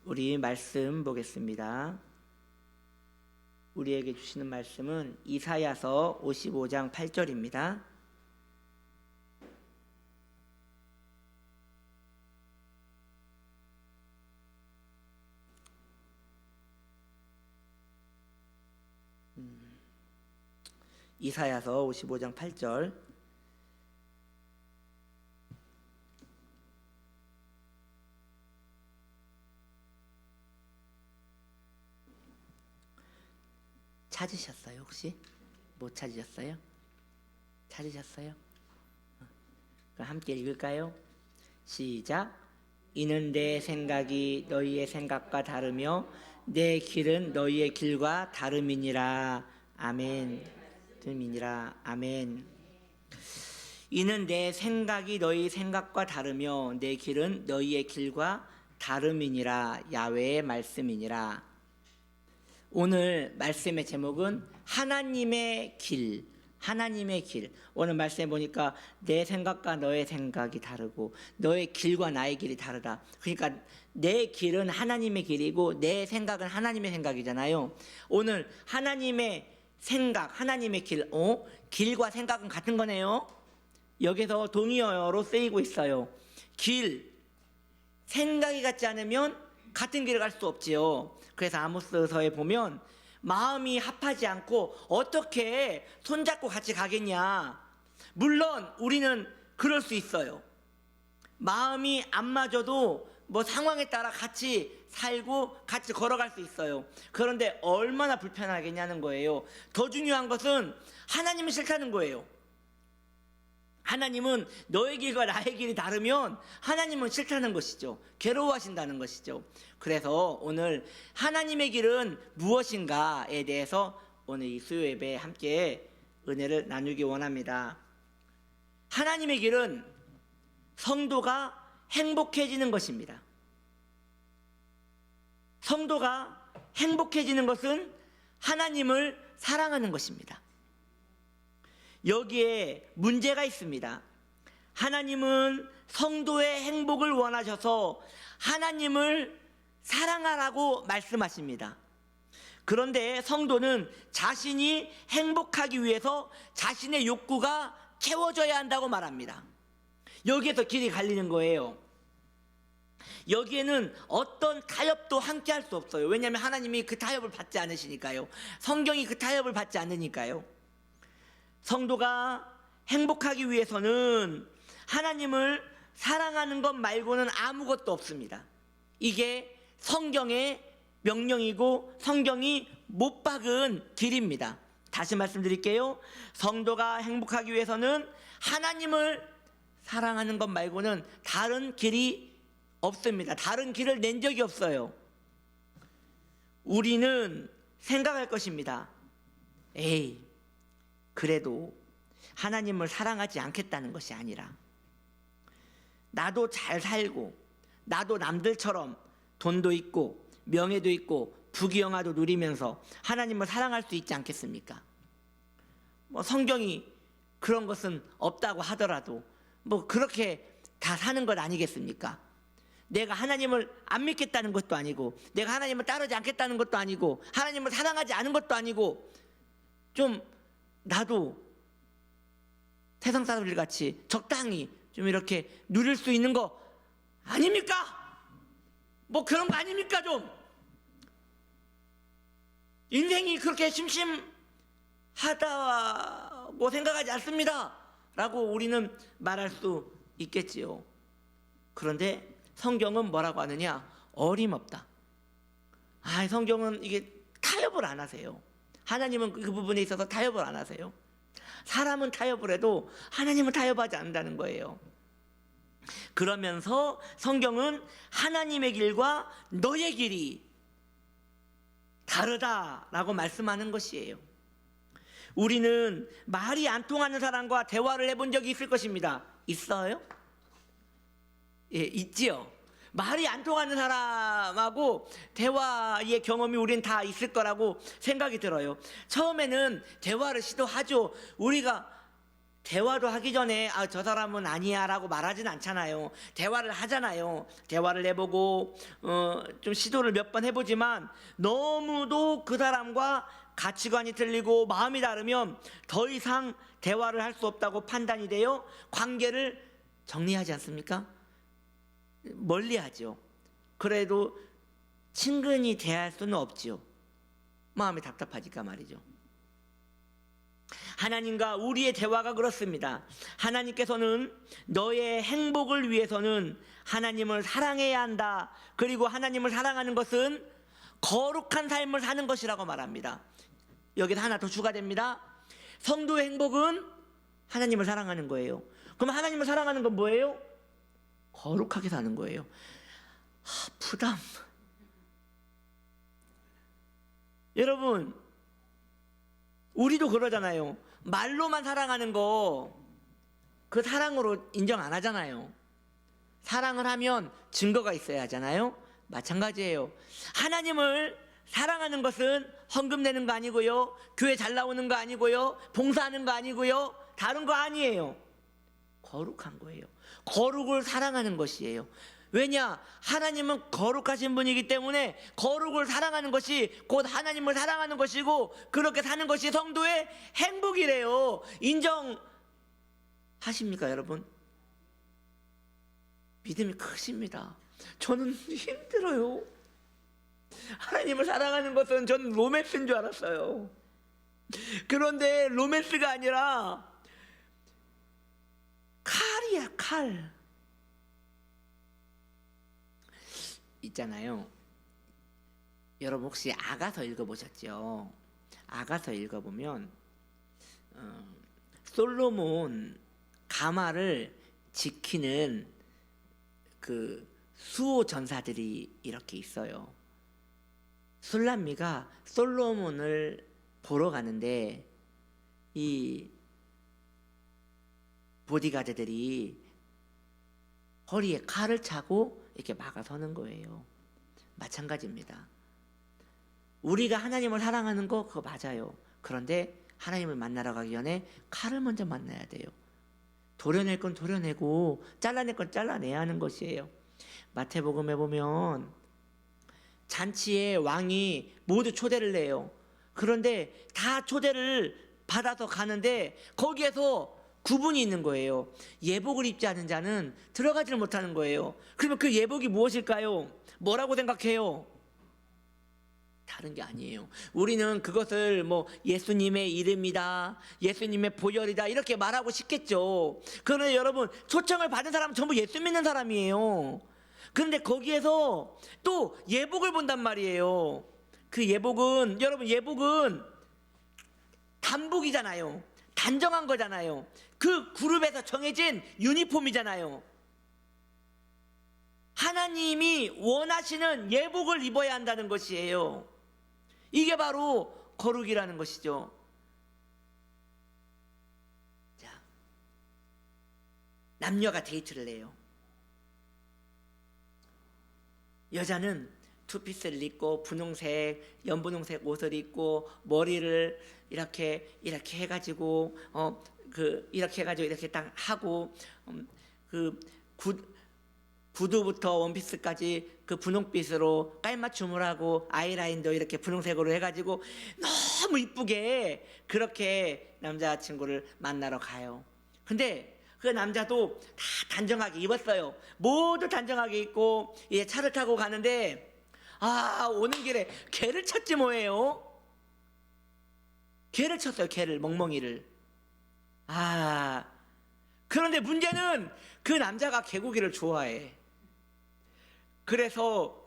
우리 말씀 보겠습니다. 우리에게 주시는 말씀은 이사야서 55장 8절입니다. 이사야서 55장 8절. 찾으셨어요? 혹시? 못 찾으셨어요? 찾으셨어요? 그럼 함께 읽을까요? 시작. 이는 내 생각이 너희의 생각과 다르며 내 길은 너희의 길과 다름이니라. 아멘. 다름이니라. 아멘. 이는 내 생각이 너희 생각과 다르며 내 길은 너희의 길과 다름이니라. 야훼의 말씀이니라. 오늘 말씀의 제목은 하나님의 길, 하나님의 길. 오늘 말씀에 보니까 내 생각과 너의 생각이 다르고 너의 길과 나의 길이 다르다. 그러니까 내 길은 하나님의 길이고 내 생각은 하나님의 생각이잖아요. 오늘 하나님의 생각, 하나님의 길, 길과 생각은 같은 거네요. 여기서 동의어로 쓰이고 있어요. 길, 생각이 같지 않으면 같은 길을 갈 수 없지요. 그래서 아모스서에 보면 마음이 합하지 않고 어떻게 손잡고 같이 가겠냐. 물론 우리는 그럴 수 있어요. 마음이 안 맞아도 뭐 상황에 따라 같이 살고 같이 걸어갈 수 있어요. 그런데 얼마나 불편하겠냐는 거예요. 더 중요한 것은 하나님이 싫다는 거예요. 하나님은 너의 길과 나의 길이 다르면 하나님은 싫다는 것이죠. 괴로워하신다는 것이죠. 그래서 오늘 하나님의 길은 무엇인가에 대해서 오늘 이 수요 예배에 함께 은혜를 나누기 원합니다. 하나님의 길은 성도가 행복해지는 것입니다. 성도가 행복해지는 것은 하나님을 사랑하는 것입니다. 여기에 문제가 있습니다. 하나님은 성도의 행복을 원하셔서 하나님을 사랑하라고 말씀하십니다. 그런데 성도는 자신이 행복하기 위해서 자신의 욕구가 채워져야 한다고 말합니다. 여기에서 길이 갈리는 거예요. 여기에는 어떤 타협도 함께 할 수 없어요. 왜냐하면 하나님이 그 타협을 받지 않으시니까요. 성경이 그 타협을 받지 않으니까요. 성도가 행복하기 위해서는 하나님을 사랑하는 것 말고는 아무것도 없습니다. 이게 성경의 명령이고 성경이 못 박은 길입니다. 다시 말씀드릴게요. 성도가 행복하기 위해서는 하나님을 사랑하는 것 말고는 다른 길이 없습니다. 다른 길을 낸 적이 없어요. 우리는 생각할 것입니다. 에이, 그래도 하나님을 사랑하지 않겠다는 것이 아니라 나도 잘 살고 나도 남들처럼 돈도 있고 명예도 있고 부귀영화도 누리면서 하나님을 사랑할 수 있지 않겠습니까? 뭐 성경이 그런 것은 없다고 하더라도 뭐 그렇게 다 사는 것 아니겠습니까? 내가 하나님을 안 믿겠다는 것도 아니고 내가 하나님을 따르지 않겠다는 것도 아니고 하나님을 사랑하지 않은 것도 아니고 좀 나도 세상 사람들 같이 적당히 좀 이렇게 누릴 수 있는 거 아닙니까? 뭐 그런 거 아닙니까? 좀 인생이 그렇게 심심하다고 생각하지 않습니다 라고 우리는 말할 수 있겠지요. 그런데 성경은 뭐라고 하느냐? 어림없다. 성경은 이게 타협을 안 하세요. 하나님은 그 부분에 있어서 타협을 안 하세요. 사람은 타협을 해도 하나님은 타협하지 않는다는 거예요. 그러면서 성경은 하나님의 길과 너의 길이 다르다라고 말씀하는 것이에요. 우리는 말이 안 통하는 사람과 대화를 해본 적이 있을 것입니다. 있어요? 예, 있지요. 말이 안 통하는 사람하고 대화의 경험이 우린 다 있을 거라고 생각이 들어요. 처음에는 대화를 시도하죠. 우리가 대화도 하기 전에 저 사람은 아니야 라고 말하진 않잖아요. 대화를 하잖아요. 대화를 해보고 좀 시도를 몇 번 해보지만 너무도 그 사람과 가치관이 틀리고 마음이 다르면 더 이상 대화를 할 수 없다고 판단이 돼요. 관계를 정리하지 않습니까? 멀리하죠. 그래도 친근히 대할 수는 없지요. 마음이 답답하니까 말이죠. 하나님과 우리의 대화가 그렇습니다. 하나님께서는 너의 행복을 위해서는 하나님을 사랑해야 한다. 그리고 하나님을 사랑하는 것은 거룩한 삶을 사는 것이라고 말합니다. 여기서 하나 더 추가됩니다. 성도의 행복은 하나님을 사랑하는 거예요. 그럼 하나님을 사랑하는 건 뭐예요? 거룩하게 사는 거예요. 부담. 여러분, 우리도 그러잖아요. 말로만 사랑하는 거 그 사랑으로 인정 안 하잖아요. 사랑을 하면 증거가 있어야 하잖아요. 마찬가지예요. 하나님을 사랑하는 것은 헌금 내는 거 아니고요, 교회 잘 나오는 거 아니고요, 봉사하는 거 아니고요, 다른 거 아니에요. 거룩한 거예요. 거룩을 사랑하는 것이에요. 왜냐? 하나님은 거룩하신 분이기 때문에 거룩을 사랑하는 것이 곧 하나님을 사랑하는 것이고, 그렇게 사는 것이 성도의 행복이래요. 인정하십니까, 여러분? 믿음이 크십니다. 저는 힘들어요. 하나님을 사랑하는 것은 저는 로맨스인 줄 알았어요. 그런데 로맨스가 아니라 칼이야, 칼. 있잖아요. 여러분 혹시 아가서 읽어보셨죠? 아가서 읽어보면 솔로몬 가마를 지키는 그 수호 전사들이 이렇게 있어요. 술람미가 솔로몬을 보러 가는데 이 보디가드들이 허리에 칼을 차고 이렇게 막아서는 거예요. 마찬가지입니다. 우리가 하나님을 사랑하는 거 그거 맞아요. 그런데 하나님을 만나러 가기 전에 칼을 먼저 만나야 돼요. 도려낼 건 도려내고 잘라낼 건 잘라내야 하는 것이에요. 마태복음에 보면 잔치에 왕이 모두 초대를 해요. 그런데 다 초대를 받아서 가는데 거기에서 구분이 있는 거예요. 예복을 입지 않은 자는 들어가지를 못하는 거예요. 그러면 그 예복이 무엇일까요? 뭐라고 생각해요? 다른 게 아니에요. 우리는 그것을 뭐 예수님의 이름이다, 예수님의 보혈이다 이렇게 말하고 싶겠죠. 그런데 여러분, 초청을 받은 사람은 전부 예수 믿는 사람이에요. 그런데 거기에서 또 예복을 본단 말이에요. 그 예복은, 여러분, 예복은 단복이잖아요. 단정한 거잖아요. 그 그룹에서 정해진 유니폼이잖아요. 하나님이 원하시는 예복을 입어야 한다는 것이에요. 이게 바로 거룩이라는 것이죠. 자, 남녀가 데이트를 해요. 여자는 투피스를 입고 분홍색, 연분홍색 옷을 입고 머리를 이렇게 해가지고 이렇게 해가지고 이렇게 딱 하고 구두부터 원피스까지 그 분홍빛으로 깔맞춤을 하고 아이라인도 이렇게 분홍색으로 해가지고 너무 이쁘게 그렇게 남자친구를 만나러 가요. 근데 그 남자도 다 단정하게 입었어요. 모두 단정하게 입고 이제 차를 타고 가는데 오는 길에 개를 쳤지 뭐예요. 개를 쳤어요. 개를, 멍멍이를. 그런데 문제는 그 남자가 개고기를 좋아해. 그래서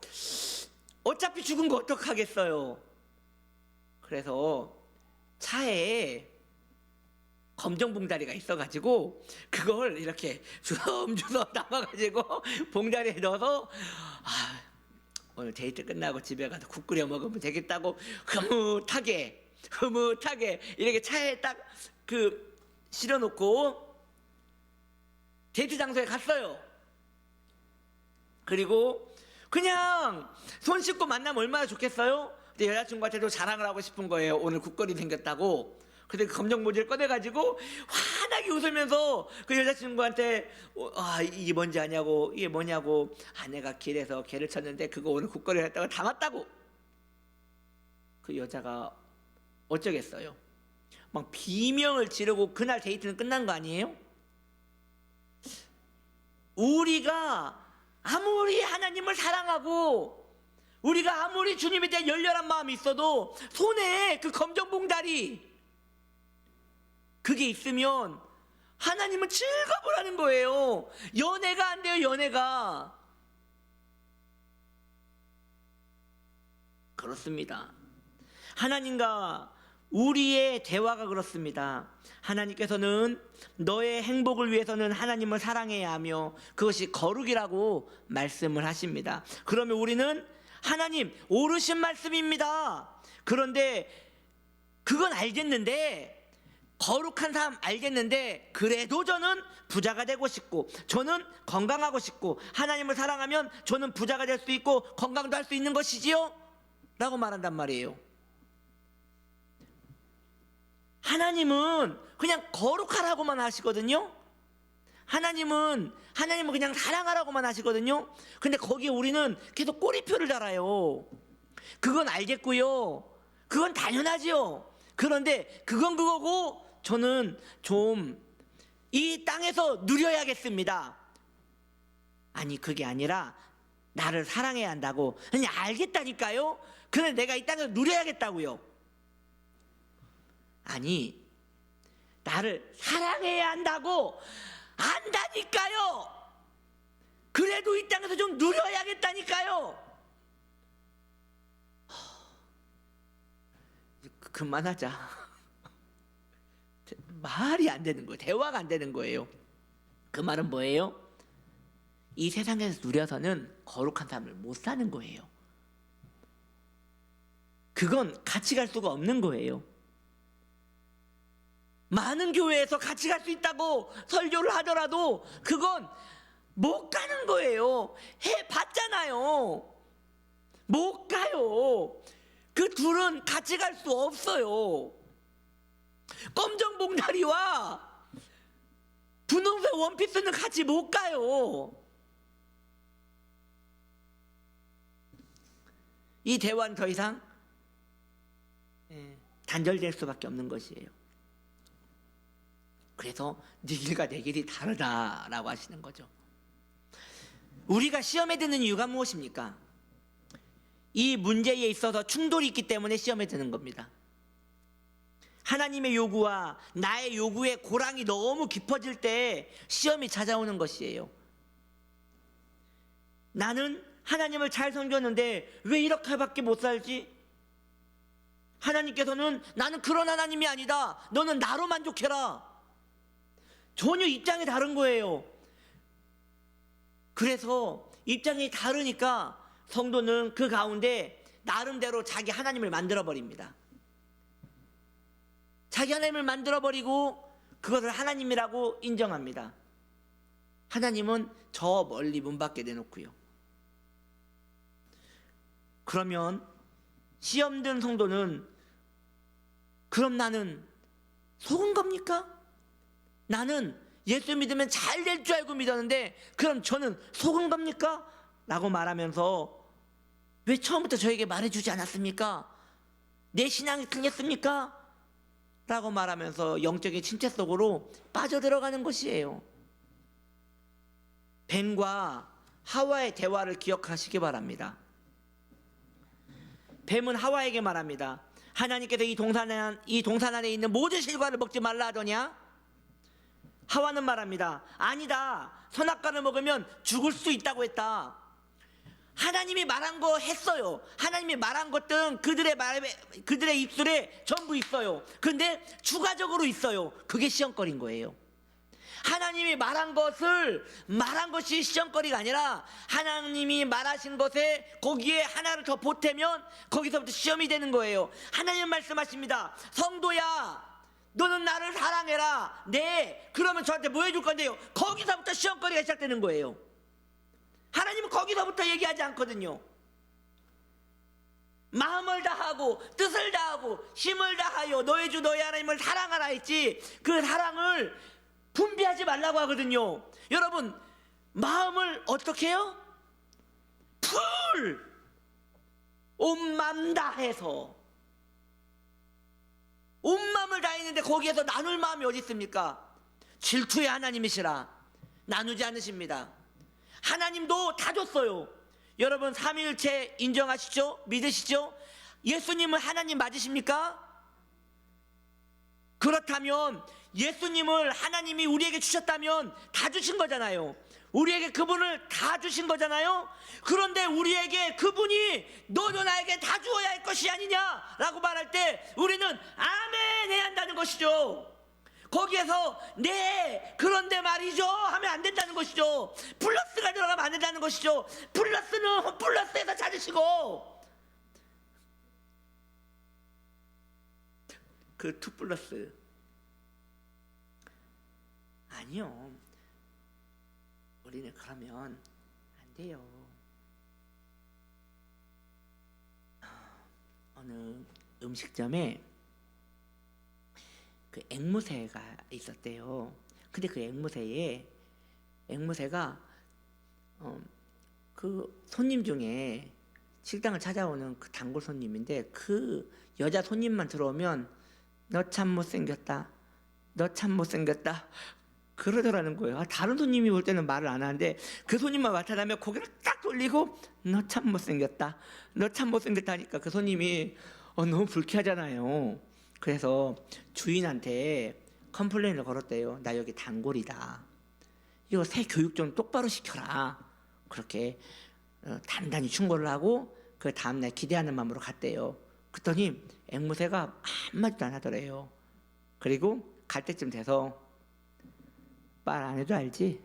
어차피 죽은 거 어떡하겠어요. 그래서 차에 검정 봉다리가 있어가지고 그걸 이렇게 주섬주섬 담아가지고 봉다리에 넣어서 오늘 데이트 끝나고 집에 가서 국 끓여 먹으면 되겠다고 흐뭇하게 이렇게 차에 딱 실어놓고 데이트 장소에 갔어요. 그리고 그냥 손 씻고 만나면 얼마나 좋겠어요? 근데 여자친구한테도 자랑을 하고 싶은 거예요. 오늘 국거리 생겼다고. 근데 그 검정 모지를 꺼내가지고 환하게 웃으면서 그 여자친구한테 이게 뭔지 아냐고, 이게 뭐냐고, 아내가 길에서 개를 쳤는데 그거 오늘 국거리 했다가 담았다고. 그 여자가 어쩌겠어요? 막 비명을 지르고 그날 데이트는 끝난 거 아니에요? 우리가 아무리 하나님을 사랑하고 우리가 아무리 주님에 대한 열렬한 마음이 있어도 손에 그 검정봉다리 그게 있으면 하나님은 즐거워하는 거예요. 연애가 안 돼요. 연애가. 그렇습니다. 하나님과 우리의 대화가 그렇습니다. 하나님께서는 너의 행복을 위해서는 하나님을 사랑해야 하며 그것이 거룩이라고 말씀을 하십니다. 그러면 우리는 하나님 옳으신 말씀입니다. 그런데 그건 알겠는데, 거룩한 삶 알겠는데, 그래도 저는 부자가 되고 싶고 저는 건강하고 싶고 하나님을 사랑하면 저는 부자가 될 수 있고 건강도 할 수 있는 것이지요? 라고 말한단 말이에요. 하나님은 그냥 거룩하라고만 하시거든요. 하나님은 그냥 사랑하라고만 하시거든요. 근데 거기에 우리는 계속 꼬리표를 달아요. 그건 알겠고요. 그건 당연하지요. 그런데 그건 그거고 저는 좀 이 땅에서 누려야겠습니다. 아니 그게 아니라 나를 사랑해야 한다고. 그냥 알겠다니까요. 그런데 내가 이 땅에서 누려야겠다고요. 아니 나를 사랑해야 한다고 안다니까요. 그래도 이 땅에서 좀 누려야겠다니까요. 그만하자. 말이 안 되는 거예요. 대화가 안 되는 거예요. 그 말은 뭐예요? 이 세상에서 누려서는 거룩한 삶을 못 사는 거예요. 그건 같이 갈 수가 없는 거예요. 많은 교회에서 같이 갈 수 있다고 설교를 하더라도 그건 못 가는 거예요. 해봤잖아요. 못 가요. 그 둘은 같이 갈 수 없어요. 검정봉다리와 분홍색 원피스는 같이 못 가요. 이 대화는 더 이상 단절될 수밖에 없는 것이에요. 그래서 네 길과 내 길이 다르다라고 하시는 거죠. 우리가 시험에 드는 이유가 무엇입니까? 이 문제에 있어서 충돌이 있기 때문에 시험에 드는 겁니다. 하나님의 요구와 나의 요구의 고랑이 너무 깊어질 때 시험이 찾아오는 것이에요. 나는 하나님을 잘 섬겼는데 왜 이렇게밖에 못 살지? 하나님께서는 나는 그런 하나님이 아니다. 너는 나로 만족해라. 전혀 입장이 다른 거예요. 그래서 입장이 다르니까 성도는 그 가운데 나름대로 자기 하나님을 만들어 버립니다. 자기 하나님을 만들어 버리고 그것을 하나님이라고 인정합니다. 하나님은 저 멀리 문 밖에 내놓고요. 그러면 시험 든 성도는 그럼 나는 속은 겁니까? 나는 예수 믿으면 잘 될 줄 알고 믿었는데 그럼 저는 속은 겁니까? 라고 말하면서 왜 처음부터 저에게 말해주지 않았습니까? 내 신앙이 틀렸습니까? 라고 말하면서 영적인 침체 속으로 빠져들어가는 것이에요. 뱀과 하와의 대화를 기억하시기 바랍니다. 뱀은 하와에게 말합니다. 하나님께서 이 동산 안에 있는 모든 실과를 먹지 말라 하더냐? 하와는 말합니다. 아니다. 선악과를 먹으면 죽을 수 있다고 했다. 하나님이 말한 거 했어요. 하나님이 말한 것들은 그들의 입술에 전부 있어요. 그런데 추가적으로 있어요. 그게 시험거리인 거예요. 하나님이 말한 것이 시험거리가 아니라 하나님이 말하신 것에 거기에 하나를 더 보태면 거기서부터 시험이 되는 거예요. 하나님 말씀하십니다. 성도야, 너는 나를 사랑해라. 네, 그러면 저한테 뭐 해줄 건데요? 거기서부터 시험거리가 시작되는 거예요. 하나님은 거기서부터 얘기하지 않거든요. 마음을 다하고 뜻을 다하고 힘을 다하여 너의 주 너의 하나님을 사랑하라 했지, 그 사랑을 분비하지 말라고 하거든요. 여러분, 마음을 어떻게 해요? 온 맘 다해서, 온 마음을 다했는데 거기에서 나눌 마음이 어디 있습니까? 질투의 하나님이시라 나누지 않으십니다. 하나님도 다 줬어요. 여러분, 삼위일체 인정하시죠? 믿으시죠? 예수님은 하나님 맞으십니까? 그렇다면 예수님을 하나님이 우리에게 주셨다면 다 주신 거잖아요. 우리에게 그분을 다 주신 거잖아요. 그런데 우리에게 그분이 너도 나에게 다 주어야 할 것이 아니냐라고 말할 때 우리는 아멘 해야 한다는 것이죠. 거기에서 네 그런데 말이죠 하면 안 된다는 것이죠. 플러스가 들어가면 안 된다는 것이죠. 플러스는 플러스에서 찾으시고, 그 2 플러스 아니요, 우리는 그러면 안 돼요. 어느 음식점에 그 앵무새가 있었대요. 근데 그 앵무새가 그 손님 중에 식당을 찾아오는 그 단골 손님인데, 그 여자 손님만 들어오면 너 참 못생겼다, 너 참 못생겼다 그러더라는 거예요. 다른 손님이 올 때는 말을 안 하는데 그 손님만 나타나면 고개를 딱 돌리고 너 참 못생겼다, 너 참 못생겼다 하니까 그 손님이 너무 불쾌하잖아요. 그래서 주인한테 컴플레인을 걸었대요. 나 여기 단골이다, 이거 새 교육 좀 똑바로 시켜라. 그렇게 단단히 충고를 하고 그 다음날 기대하는 마음으로 갔대요. 그랬더니 앵무새가 한마디도 안 하더래요. 그리고 갈 때쯤 돼서 말 안 해도 알지?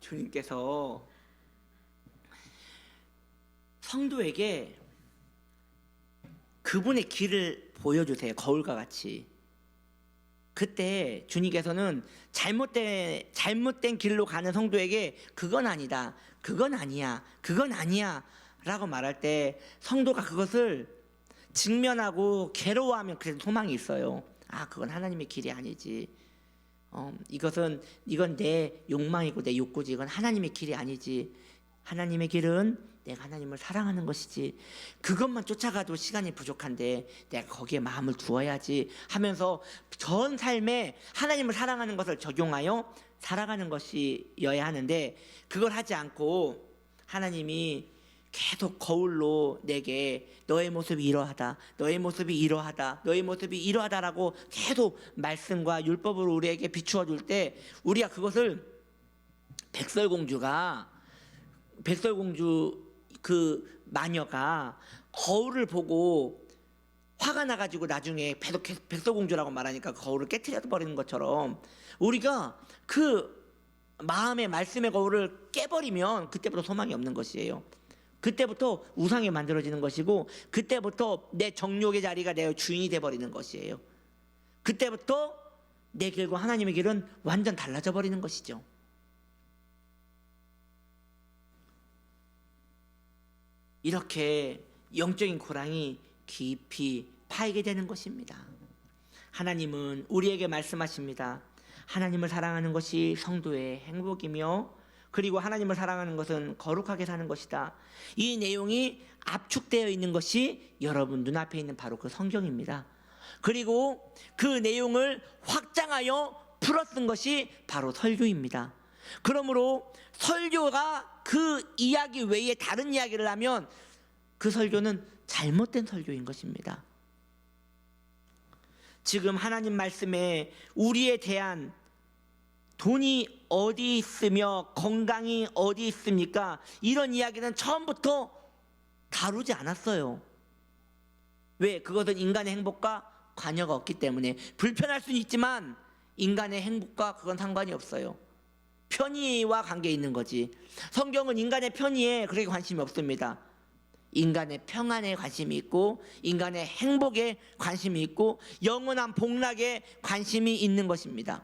주님께서 성도에게 그분의 길을 보여주세요. 거울과 같이. 그때 주님께서는 잘못된 길로 가는 성도에게 그건 아니다, 그건 아니야, 그건 아니야 라고 말할 때 성도가 그것을 직면하고 괴로워하면 그래도 소망이 있어요. 그건 하나님의 길이 아니지, 이건 내 욕망이고 내 욕구지, 이건 하나님의 길이 아니지, 하나님의 길은 내가 하나님을 사랑하는 것이지, 그것만 쫓아가도 시간이 부족한데 내가 거기에 마음을 두어야지 하면서 전 삶에 하나님을 사랑하는 것을 적용하여 살아가는 것이어야 하는데, 그걸 하지 않고 하나님이 계속 거울로 내게 너의 모습이 이러하다, 너의 모습이 이러하다, 너의 모습이 이러하다라고 계속 말씀과 율법으로 우리에게 비추어 줄 때, 우리가 그것을 백설공주 그 마녀가 거울을 보고 화가 나가지고 나중에 백설공주라고 말하니까 거울을 깨트려 버리는 것처럼, 우리가 그 마음의 말씀의 거울을 깨버리면 그때부터 소망이 없는 것이에요. 그때부터 우상이 만들어지는 것이고, 그때부터 내 정욕의 자리가 내 주인이 돼버리는 것이에요. 그때부터 내 길과 하나님의 길은 완전 달라져 버리는 것이죠. 이렇게 영적인 고랑이 깊이 파이게 되는 것입니다. 하나님은 우리에게 말씀하십니다. 하나님을 사랑하는 것이 성도의 행복이며, 그리고 하나님을 사랑하는 것은 거룩하게 사는 것이다. 이 내용이 압축되어 있는 것이 여러분 눈앞에 있는 바로 그 성경입니다. 그리고 그 내용을 확장하여 풀어쓴 것이 바로 설교입니다. 그러므로 설교가 그 이야기 외에 다른 이야기를 하면 그 설교는 잘못된 설교인 것입니다. 지금 하나님 말씀에 우리에 대한 돈이 어디 있으며 건강이 어디 있습니까? 이런 이야기는 처음부터 다루지 않았어요. 왜? 그것은 인간의 행복과 관여가 없기 때문에. 불편할 수는 있지만 인간의 행복과 그건 상관이 없어요. 편의와 관계 있는 거지. 성경은 인간의 편의에 그렇게 관심이 없습니다. 인간의 평안에 관심이 있고, 인간의 행복에 관심이 있고, 영원한 복락에 관심이 있는 것입니다.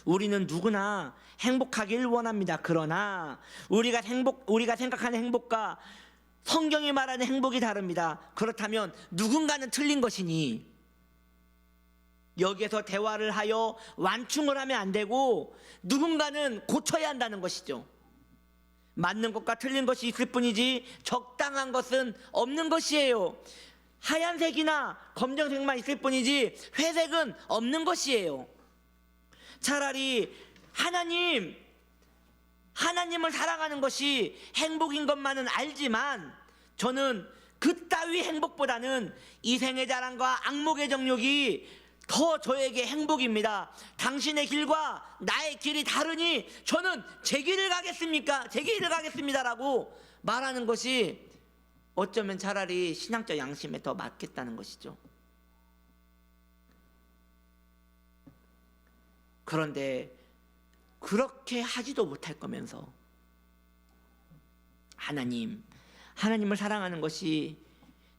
우리는 누구나 행복하길 원합니다. 그러나 우리가 생각하는 행복과 성경이 말하는 행복이 다릅니다. 그렇다면 누군가는 틀린 것이니 여기에서 대화를 하여 완충을 하면 안 되고 누군가는 고쳐야 한다는 것이죠. 맞는 것과 틀린 것이 있을 뿐이지 적당한 것은 없는 것이에요. 하얀색이나 검정색만 있을 뿐이지 회색은 없는 것이에요. 차라리 하나님을 사랑하는 것이 행복인 것만은 알지만 저는 그따위 행복보다는 이생의 자랑과 악목의 정욕이 더 저에게 행복입니다. 당신의 길과 나의 길이 다르니 저는 제 길을 가겠습니다라고 말하는 것이 어쩌면 차라리 신앙적 양심에 더 맞겠다는 것이죠. 그런데 그렇게 하지도 못할 거면서 하나님을 사랑하는 것이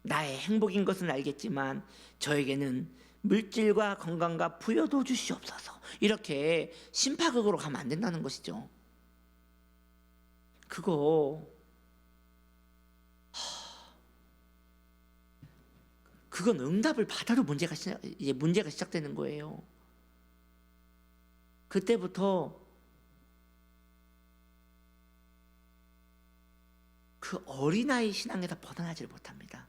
나의 행복인 것은 알겠지만 저에게는 물질과 건강과 부여도 주시옵소서, 이렇게 심파극으로 가면 안 된다는 것이죠. 그건 응답을 받아도 문제가 시작되는 거예요. 그때부터 그 어린아이 신앙에서 벗어나지를 못합니다.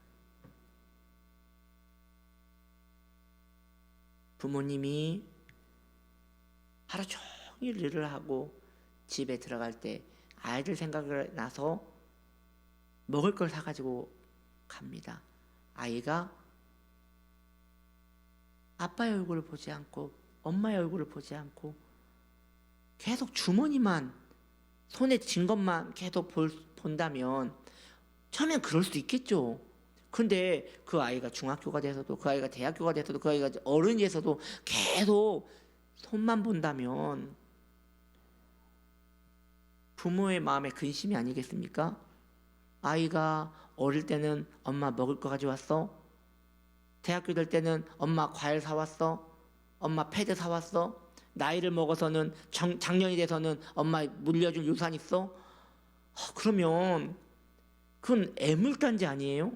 부모님이 하루 종일 일을 하고 집에 들어갈 때 아이들 생각을 나서 먹을 걸 사가지고 갑니다. 아이가 아빠의 얼굴을 보지 않고 엄마의 얼굴을 보지 않고 계속 주머니만, 손에 쥔 것만 계속 본다면 처음엔 그럴 수도 있겠죠. 근데 그 아이가 중학교가 돼서도, 그 아이가 대학교가 돼서도, 그 아이가 어른이 돼서도 계속 손만 본다면 부모의 마음에 근심이 아니겠습니까? 아이가 어릴 때는 엄마 먹을 거 가져왔어? 대학교 될 때는 엄마 과일 사왔어? 엄마 패드 사왔어? 나이를 먹어서는 작년이 돼서는 엄마 물려준 유산 있어? 그러면 그건 애물단지 아니에요?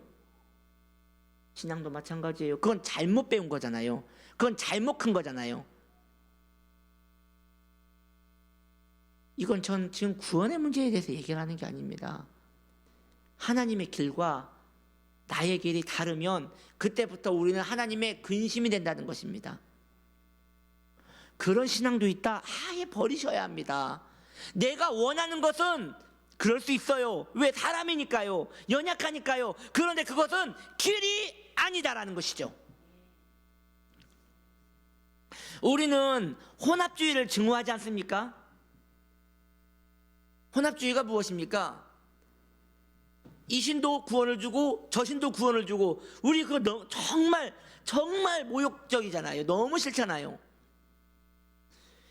신앙도 마찬가지예요. 그건 잘못 배운 거잖아요. 그건 잘못 큰 거잖아요. 이건 전 지금 구원의 문제에 대해서 얘기를 하는 게 아닙니다. 하나님의 길과 나의 길이 다르면 그때부터 우리는 하나님의 근심이 된다는 것입니다. 그런 신앙도 있다? 아예 버리셔야 합니다. 내가 원하는 것은 그럴 수 있어요. 왜? 사람이니까요. 연약하니까요. 그런데 그것은 길이 아니다라는 것이죠. 우리는 혼합주의를 증오하지 않습니까? 혼합주의가 무엇입니까? 이 신도 구원을 주고 저 신도 구원을 주고, 우리 그거 정말 모욕적이잖아요. 너무 싫잖아요.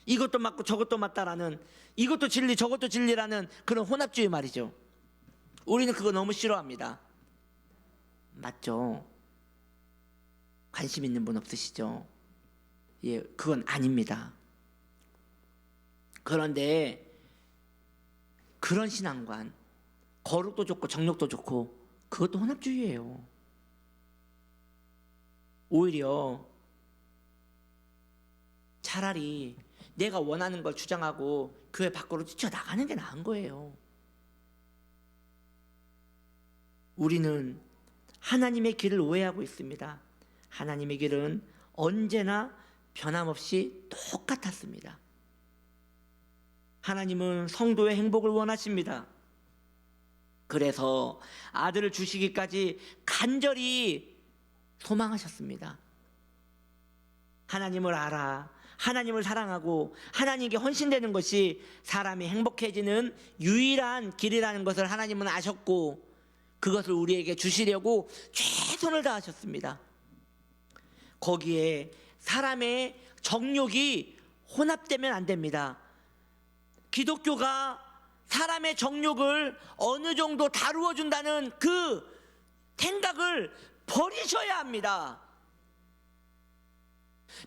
이것도 맞고 저것도 맞다라는, 이것도 진리 저것도 진리라는 그런 혼합주의 말이죠. 우리는 그거 너무 싫어합니다. 맞죠? 관심 있는 분 없으시죠? 예, 그건 아닙니다. 그런데 그런 신앙관, 거룩도 좋고 정욕도 좋고, 그것도 혼합주의예요. 오히려 차라리 내가 원하는 걸 주장하고 교회 밖으로 뛰쳐나가는 게 나은 거예요. 우리는 하나님의 길을 오해하고 있습니다. 하나님의 길은 언제나 변함없이 똑같았습니다. 하나님은 성도의 행복을 원하십니다. 그래서 아들을 주시기까지 간절히 소망하셨습니다. 하나님을 알아, 하나님을 사랑하고 하나님께 헌신되는 것이 사람이 행복해지는 유일한 길이라는 것을 하나님은 아셨고, 그것을 우리에게 주시려고 최선을 다하셨습니다. 거기에 사람의 정욕이 혼합되면 안 됩니다. 기독교가 사람의 정욕을 어느 정도 다루어 준다는 그 생각을 버리셔야 합니다.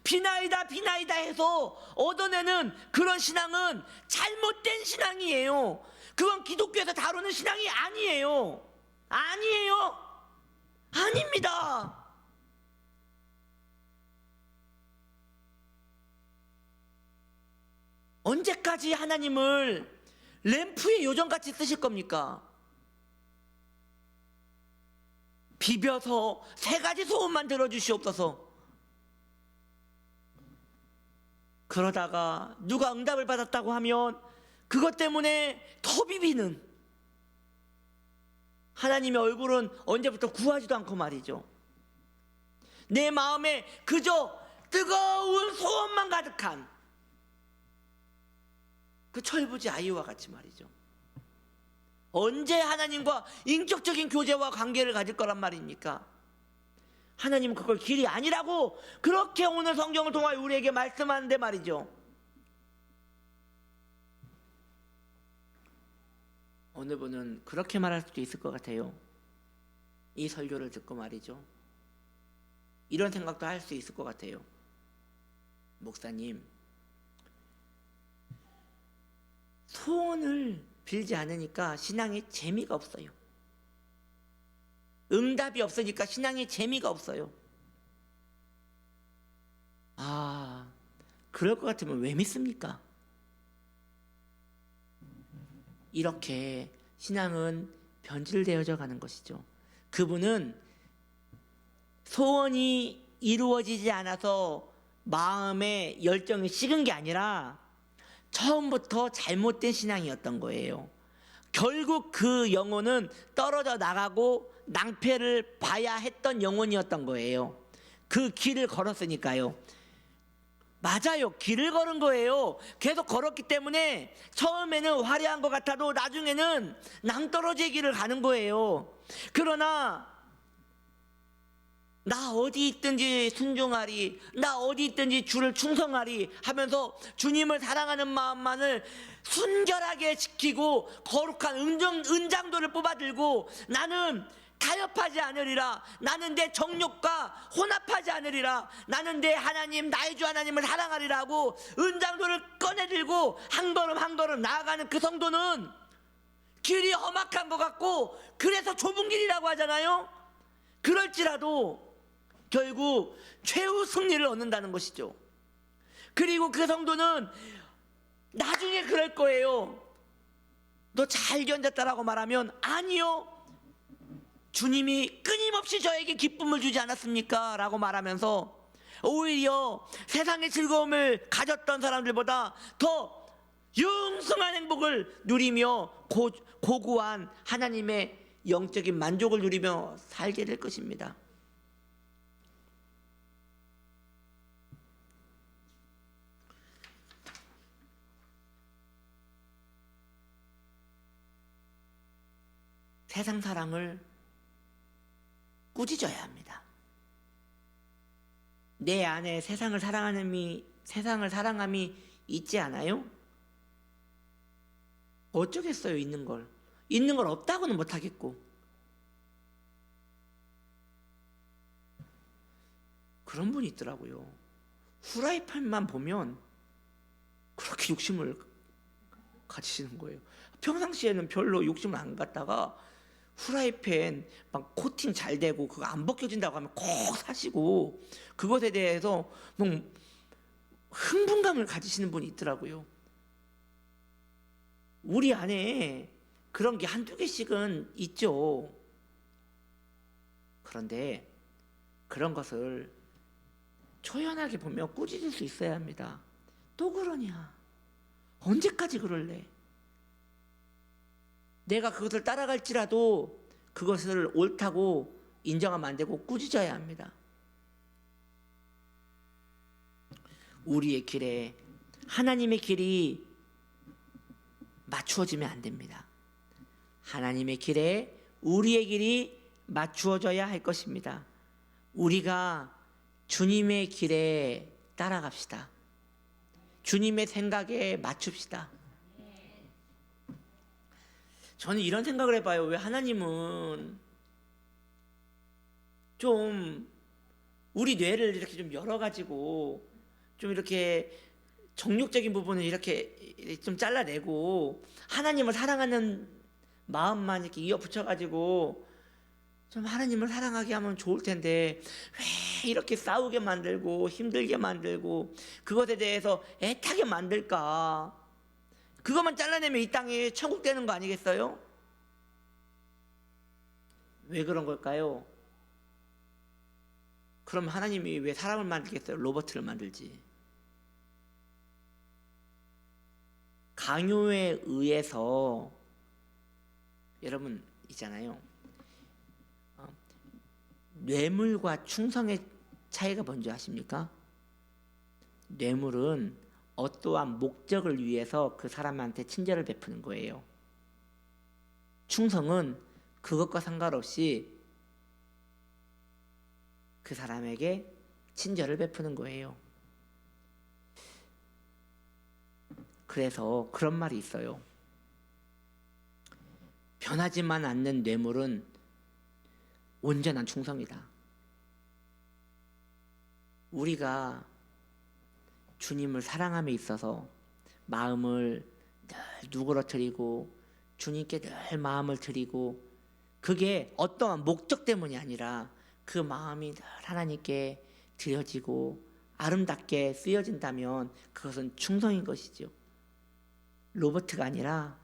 비나이다 비나이다 해서 얻어내는 그런 신앙은 잘못된 신앙이에요. 그건 기독교에서 다루는 신앙이 아니에요. 아니에요. 아닙니다. 언제까지 하나님을 램프의 요정같이 쓰실 겁니까? 비벼서 세 가지 소원만 들어주시옵소서. 그러다가 누가 응답을 받았다고 하면 그것 때문에 더 비비는, 하나님의 얼굴은 언제부터 구하지도 않고 말이죠. 내 마음에 그저 뜨거운 소원만 가득한 그 철부지 아이와 같이 말이죠. 언제 하나님과 인격적인 교제와 관계를 가질 거란 말입니까? 하나님은 그걸 길이 아니라고 그렇게 오늘 성경을 통하여 우리에게 말씀하는데 말이죠. 어느 분은 그렇게 말할 수도 있을 것 같아요. 이 설교를 듣고 말이죠. 이런 생각도 할 수 있을 것 같아요. 목사님, 소원을 빌지 않으니까 신앙에 재미가 없어요. 응답이 없으니까 신앙에 재미가 없어요. 아, 그럴 것 같으면 왜 믿습니까? 이렇게 신앙은 변질되어져 가는 것이죠. 그분은 소원이 이루어지지 않아서 마음의 열정이 식은 게 아니라 처음부터 잘못된 신앙이었던 거예요. 결국 그 영혼은 떨어져 나가고 낭패를 봐야 했던 영혼이었던 거예요. 그 길을 걸었으니까요. 맞아요. 길을 걸은 거예요. 계속 걸었기 때문에 처음에는 화려한 것 같아도 나중에는 낭떠러지의 길을 가는 거예요. 그러나 나 어디 있든지 순종하리, 나 어디 있든지 주를 충성하리 하면서 주님을 사랑하는 마음만을 순결하게 지키고 거룩한 은장도를 뽑아들고 나는 타협하지 않으리라, 나는 내 정욕과 혼합하지 않으리라, 나는 내 하나님 나의 주 하나님을 사랑하리라 하고 은장도를 꺼내들고 한 걸음 한 걸음 나아가는 그 성도는 길이 험악한 것 같고 그래서 좁은 길이라고 하잖아요. 그럴지라도 결국 최후 승리를 얻는다는 것이죠. 그리고 그 성도는 나중에 그럴 거예요. 너 잘 견뎠다라고 말하면 아니요, 주님이 끊임없이 저에게 기쁨을 주지 않았습니까? 라고 말하면서 오히려 세상의 즐거움을 가졌던 사람들보다 더 융숭한 행복을 누리며 고고한 하나님의 영적인 만족을 누리며 살게 될 것입니다. 세상 사랑을 꾸짖어야 합니다. 내 안에 세상을 사랑함이 있지 않아요? 어쩌겠어요. 있는 걸 없다고는 못하겠고. 그런 분이 있더라고요. 후라이팬만 보면 그렇게 욕심을 가지시는 거예요. 평상시에는 별로 욕심을 안 갖다가 후라이팬 막 코팅 잘 되고 그거 안 벗겨진다고 하면 꼭 사시고 그것에 대해서 뭐 흥분감을 가지시는 분이 있더라고요. 우리 안에 그런 게 한두 개씩은 있죠. 그런데 그런 것을 초연하게 보며 꾸짖을 수 있어야 합니다. 또 그러냐? 언제까지 그럴래? 내가 그것을 따라갈지라도 그것을 옳다고 인정하면 안 되고 꾸짖어야 합니다. 우리의 길에 하나님의 길이 맞추어지면 안 됩니다. 하나님의 길에 우리의 길이 맞추어져야 할 것입니다. 우리가 주님의 길에 따라갑시다. 주님의 생각에 맞춥시다. 저는 이런 생각을 해봐요. 왜 하나님은 좀 우리 뇌를 이렇게 좀 열어가지고 좀 이렇게 정욕적인 부분을 이렇게 좀 잘라내고 하나님을 사랑하는 마음만 이렇게 이어 붙여가지고 좀 하나님을 사랑하게 하면 좋을 텐데 왜 이렇게 싸우게 만들고 힘들게 만들고 그것에 대해서 애타게 만들까? 그것만 잘라내면 이 땅에 천국 되는 거 아니겠어요? 왜 그런 걸까요? 그럼 하나님이 왜 사람을 만들겠어요? 로봇을 만들지. 강요에 의해서 여러분 있잖아요. 뇌물과 충성의 차이가 뭔지 아십니까? 뇌물은 어떠한 목적을 위해서 그 사람한테 친절을 베푸는 거예요. 충성은 그것과 상관없이 그 사람에게 친절을 베푸는 거예요. 그래서 그런 말이 있어요. 변하지만 않는 뇌물은 온전한 충성이다. 우리가 주님을 사랑함에 있어서 마음을 늘 누그러뜨리고 주님께 늘 마음을 드리고 그게 어떠한 목적 때문이 아니라 그 마음이 늘 하나님께 드려지고 아름답게 쓰여진다면 그것은 충성인 것이죠. 로봇가 아니라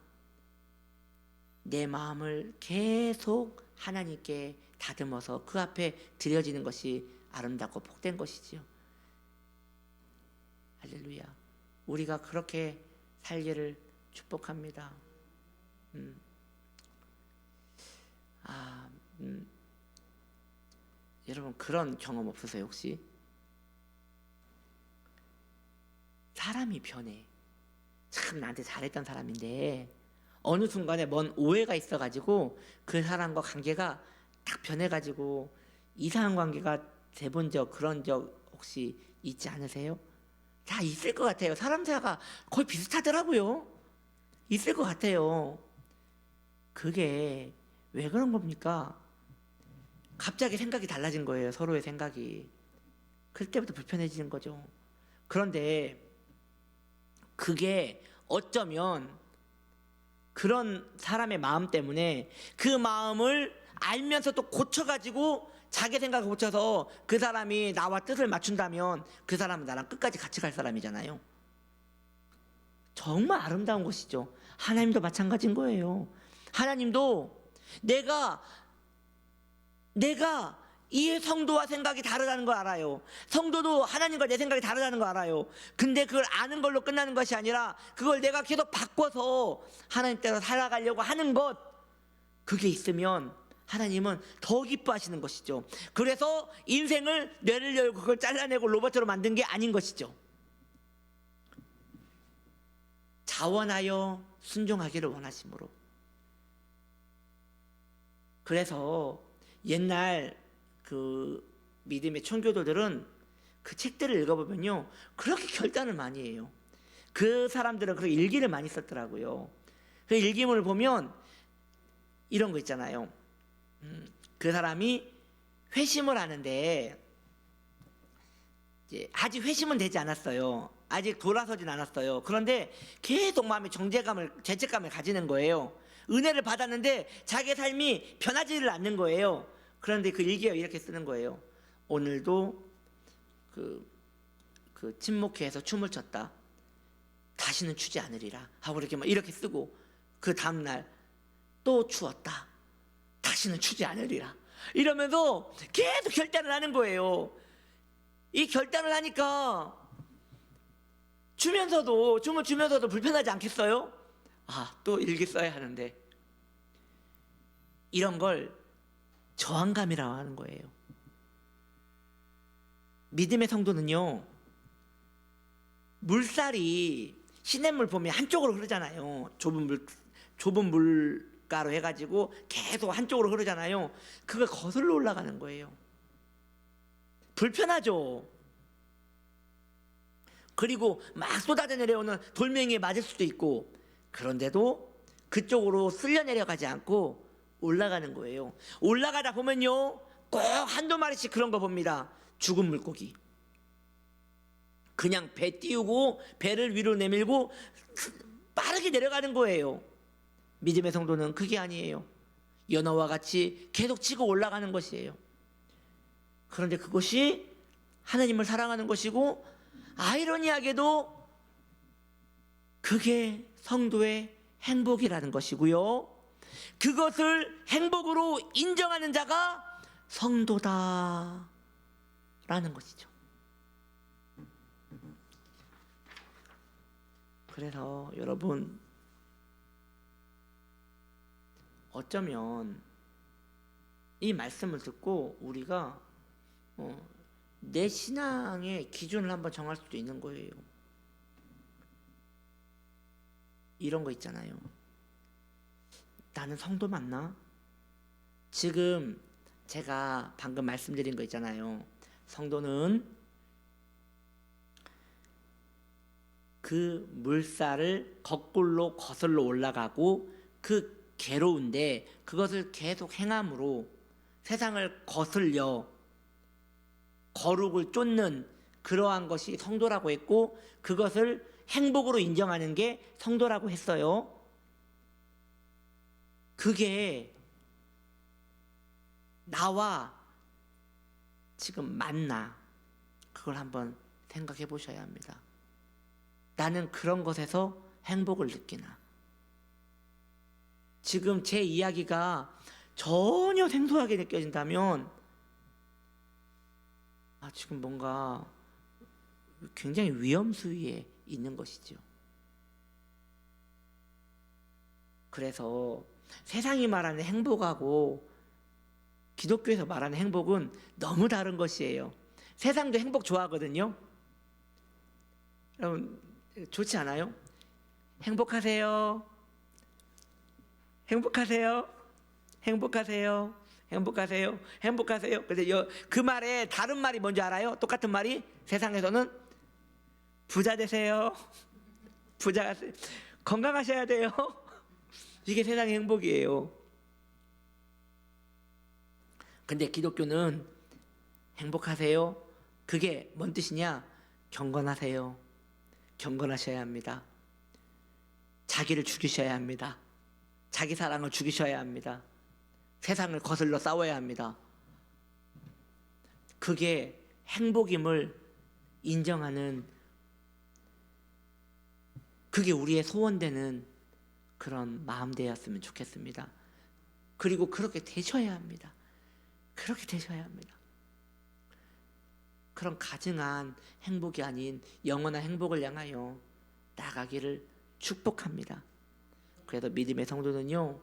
내 마음을 계속 하나님께 다듬어서 그 앞에 드려지는 것이 아름답고 복된 것이지요. 할렐루야. 우리가 그렇게 살기를 축복합니다. 여러분 그런 경험 없으세요 혹시? 사람이 변해. 참 나한테 잘했던 사람인데 어느 순간에 뭔 오해가 있어가지고 그 사람과 관계가 딱 변해가지고 이상한 관계가 돼본 적 그런 적 혹시 있지 않으세요? 다 있을 것 같아요. 사람 사가 거의 비슷하더라고요. 있을 것 같아요. 그게 왜 그런 겁니까? 갑자기 생각이 달라진 거예요. 서로의 생각이. 그때부터 불편해지는 거죠. 그런데 그게 어쩌면 그런 사람의 마음 때문에 그 마음을 알면서 또 고쳐가지고 자기 생각을 고쳐서 그 사람이 나와 뜻을 맞춘다면 그 사람은 나랑 끝까지 같이 갈 사람이잖아요. 정말 아름다운 것이죠. 하나님도 마찬가지인 거예요. 하나님도 내가 이 성도와 생각이 다르다는 걸 알아요. 성도도 하나님과 내 생각이 다르다는 걸 알아요. 근데 그걸 아는 걸로 끝나는 것이 아니라 그걸 내가 계속 바꿔서 하나님대로 살아가려고 하는 것, 그게 있으면 하나님은 더 기뻐하시는 것이죠. 그래서 인생을 뇌를 열고 그걸 잘라내고 로봇으로 만든 게 아닌 것이죠. 자원하여 순종하기를 원하심으로. 그래서 옛날 그 믿음의 청교도들은 그 책들을 읽어보면요 그렇게 결단을 많이 해요. 그 사람들은 그렇게 일기를 많이 썼더라고요. 그 일기문을 보면 이런 거 있잖아요. 그 사람이 회심을 하는데 이제 아직 회심은 되지 않았어요. 아직 돌아서진 않았어요. 그런데 계속 마음에 정죄감을, 죄책감을 가지는 거예요. 은혜를 받았는데 자기 삶이 변하지를 않는 거예요. 그런데 그 일기에 이렇게 쓰는 거예요. 오늘도 그 침묵회에서 춤을 췄다. 다시는 추지 않으리라 하고 이렇게 쓰고 그 다음날 또 추었다. 다시는 추지 않으리라 이러면서 계속 결단을 하는 거예요. 이 결단을 하니까 춤을 추면서도 불편하지 않겠어요? 또 일기 써야 하는데. 이런 걸 저항감이라고 하는 거예요. 믿음의 성도는요, 물살이 시냇물 보면 한쪽으로 흐르잖아요. 좁은 물가로 해가지고 계속 한쪽으로 흐르잖아요. 그걸 거슬러 올라가는 거예요. 불편하죠. 그리고 막 쏟아져 내려오는 돌멩이에 맞을 수도 있고, 그런데도 그쪽으로 쓸려 내려가지 않고 올라가는 거예요. 올라가다 보면요 꼭 한두 마리씩 그런 거 봅니다. 죽은 물고기. 그냥 배 띄우고 배를 위로 내밀고 빠르게 내려가는 거예요. 믿음의 성도는 그게 아니에요. 연어와 같이 계속 치고 올라가는 것이에요. 그런데 그것이 하나님을 사랑하는 것이고, 아이러니하게도 그게 성도의 행복이라는 것이고요. 그것을 행복으로 인정하는 자가 성도다라는 것이죠. 그래서 여러분, 어쩌면 이 말씀을 듣고 우리가 내 신앙의 기준을 한번 정할 수도 있는 거예요. 이런 거 있잖아요. 나는 성도 맞나? 지금 제가 방금 말씀드린 거 있잖아요. 성도는 그 물살을 거꾸로 거슬러 올라가고 그 괴로운데 그것을 계속 행함으로 세상을 거슬려 거룩을 쫓는 그러한 것이 성도라고 했고, 그것을 행복으로 인정하는 게 성도라고 했어요. 그게 나와 지금 맞나? 그걸 한번 생각해 보셔야 합니다. 나는 그런 것에서 행복을 느끼나? 지금 제 이야기가 전혀 생소하게 느껴진다면 지금 뭔가 굉장히 위험 수위에 있는 것이죠. 그래서 세상이 말하는 행복하고 기독교에서 말하는 행복은 너무 다른 것이에요. 세상도 행복 좋아하거든요. 여러분, 좋지 않아요? 행복하세요. 행복하세요. 행복하세요. 행복하세요. 행복하세요. 그래서 그 말에 다른 말이 뭔지 알아요? 똑같은 말이 세상에서는 부자 되세요. 부자가 건강하셔야 돼요. 이게 세상의 행복이에요. 근데 기독교는 행복하세요. 그게 뭔 뜻이냐? 경건하세요. 경건하셔야 합니다. 자기를 죽이셔야 합니다. 자기 사랑을 죽이셔야 합니다. 세상을 거슬러 싸워야 합니다. 그게 행복임을 인정하는, 그게 우리의 소원되는 그런 마음 되었으면 좋겠습니다. 그리고 그렇게 되셔야 합니다. 그렇게 되셔야 합니다. 그런 가증한 행복이 아닌 영원한 행복을 향하여 나가기를 축복합니다. 그래서 믿음의 성도는요,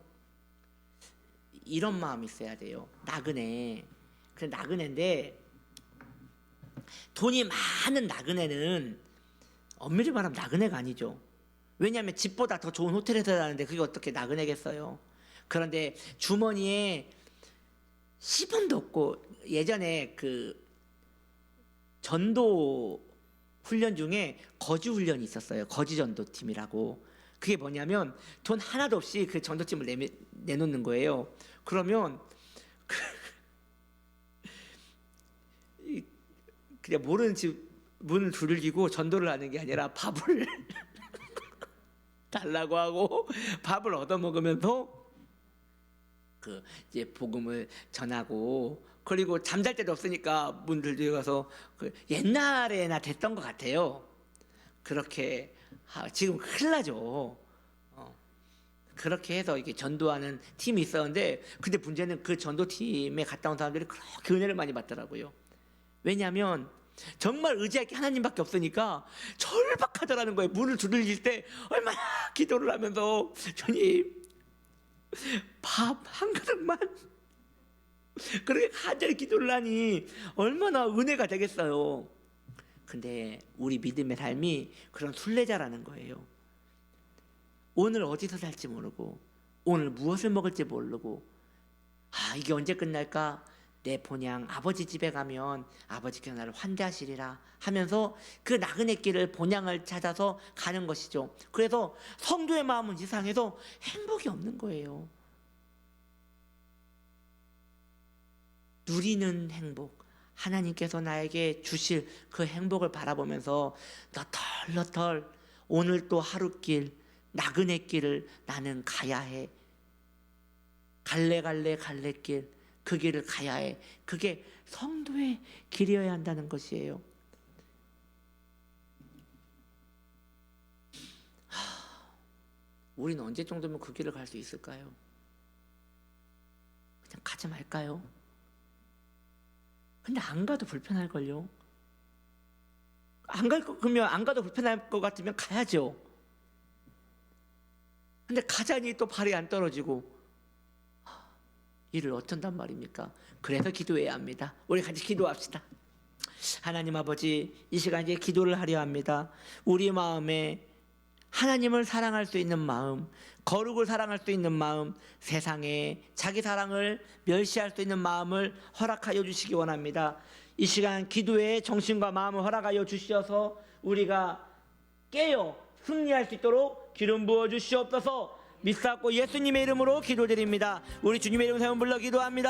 이런 마음이 있어야 돼요. 나그네. 그 나그네인데, 돈이 많은 나그네는 엄밀히 말하면 나그네가 아니죠. 왜냐하면 집보다 더 좋은 호텔에서 자는데 그게 어떻게 나그네겠어요. 그런데 주머니에 10원도 없고, 예전에 그 전도 훈련 중에 거지 훈련이 있었어요. 거지 전도팀이라고. 그게 뭐냐면 돈 하나도 없이 그 전도팀을 내놓는 거예요. 그러면 그냥 모르는 집 문을 두들기고 전도를 하는 게 아니라 밥을 달라고 하고 밥을 얻어 먹으면서 그 이제 복음을 전하고, 그리고 잠잘 때도 없으니까 문 들려가서 그 옛날에나 됐던 것 같아요. 그렇게 지금 큰일 나죠. 그렇게 해서 이렇게 전도하는 팀이 있었는데, 근데 문제는 그 전도팀에 갔다 온 사람들이 그렇게 은혜를 많이 받더라고요. 왜냐하면 정말 의지할 게 하나님밖에 없으니까 절박하더라는 거예요. 문을 두들길 때 얼마나 기도를 하면서, 주님 밥 한 그릇만, 그렇게 간절히 기도를 하니 얼마나 은혜가 되겠어요. 근데 우리 믿음의 삶이 그런 순례자라는 거예요. 오늘 어디서 살지 모르고, 오늘 무엇을 먹을지 모르고, 이게 언제 끝날까? 내 본향 아버지 집에 가면 아버지께서 나를 환대하시리라 하면서 그 나그네 길을 본향을 찾아서 가는 것이죠. 그래서 성도의 마음은 이상해서 행복이 없는 거예요. 누리는 행복, 하나님께서 나에게 주실 그 행복을 바라보면서 너털너털 오늘 또 하루길 나그네 길을 나는 가야 해. 갈래길 그 길을 가야 해. 그게 성도의 길이어야 한다는 것이에요. 우리는 언제 정도면 그 길을 갈 수 있을까요? 그냥 가지 말까요? 근데 안 가도 불편할걸요. 그러면 안 가도 불편할 것 같으면 가야죠. 근데 가자니 또 발이 안 떨어지고 일을 어쩐단 말입니까? 그래서 기도해야 합니다. 우리 같이 기도합시다. 하나님 아버지, 이 시간 이제 기도를 하려 합니다. 우리 마음에 하나님을 사랑할 수 있는 마음, 거룩을 사랑할 수 있는 마음, 세상에 자기 사랑을 멸시할 수 있는 마음을 허락하여 주시기 원합니다. 이 시간 기도에 정신과 마음을 허락하여 주시어서 우리가 깨어 승리할 수 있도록 기름 부어 주시옵소서. 믿사옵고 예수님의 이름으로 기도드립니다. 우리 주님의 이름 세운 불러 기도합니다.